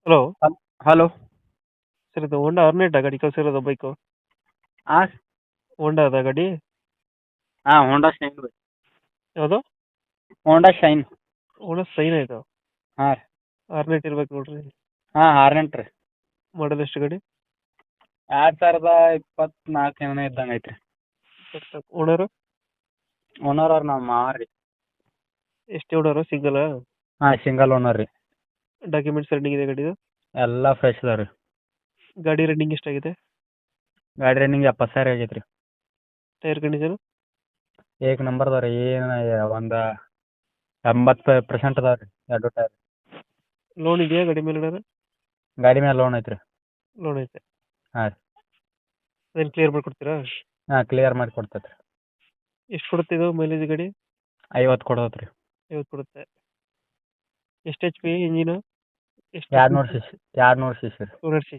Hello. Hello. Sir ಇದು ಹೋಂಡಾ ಅರ್ನೇಟಾ ಗಾಡಿ ಕಳ್ಸಿರೋದು bike? ಹಾಂ ಹೋಂಡಾ ಅದ ಗಾಡಿ? ಹಾಂ ಹೋಂಡಾ ಶೈನ್ ರೀ. ಯಾವುದು? ಹೋಂಡಾ ಶೈನ್. ಹೋಂಡಾ ಸೈನ್ ಇದು. ಹಾಂ ರೀ. ಅರ್ನೇಟ್ ಇರ್ಬೇಕು ನೋಡ್ರಿ. ಹಾಂ ಆರ್ನೆಂಟ್ ರೀ. ಮಾಡಲ್ ಎಷ್ಟು ಗಾಡಿ? 2024 ಏನೋ ಇದ್ದಂಗೆ ಐತ್ರಿ. ಓನರು? ಓನರ್ ಅವ್ರು ನಮ್ಮ ಮಾವ ರೀ. ಎಷ್ಟು ಓನರು? ಸಿಂಗಲ್? ಹಾಂ ಸಿಂಗಲ್ ಓನರ್ ರೀ. ಡಾಕ್ಯುಮೆಂಟ್ಸ್ ರನ್ನಿಂಗ್ ಇದೆ ಗಾಡಿದು? ಎಲ್ಲ ಫ್ರೆಶ್ ಅದ ರೀ. ಗಾಡಿ ರನ್ನಿಂಗ್ ಎಷ್ಟಾಗಿದೆ? ಗಾಡಿ ರನ್ನಿಂಗ್ 70,000 ಆಗೈತೆ ರೀ. Tyre condition? ಏಕ್ ನಂಬರ್ ಅದ ರೀ. ಏನು ಒಂದು 80% ಅದಾವೆ ರೀ ಎರಡು ಟೈರ್. ಲೋನ್ ಇದೆಯಾ ಗಾಡಿ ಮೇಲೆ ಏನಾರ? ಗಾಡಿ ಮೇಲೆ ಲೋನ್ ಐತ್ರಿ. ಲೋನ್ ಐತೆ. ಹಾಂ ರೀ. ಅದೇನು ಕ್ಲಿಯರ್ ಮಾಡಿಕೊಡ್ತೀರಾ? ಹಾಂ ಕ್ಲಿಯರ್ ಮಾಡಿ ಕೊಡ್ತೈತೆ ರೀ. ಎಷ್ಟು ಕೊಡುತ್ತೆ ಇದು ಮೈಲೇಜ್ ಗಾಡಿ? 50 ಕೊಡೋದು ರೀ. 50 ಕೊಡುತ್ತೆ. ಎಷ್ಟು ಎಚ್ ಪಿ ಇಂಜಿನು? ಎಷ್ಟು? 200 cc. 200 cc ರೀ. 200 cc.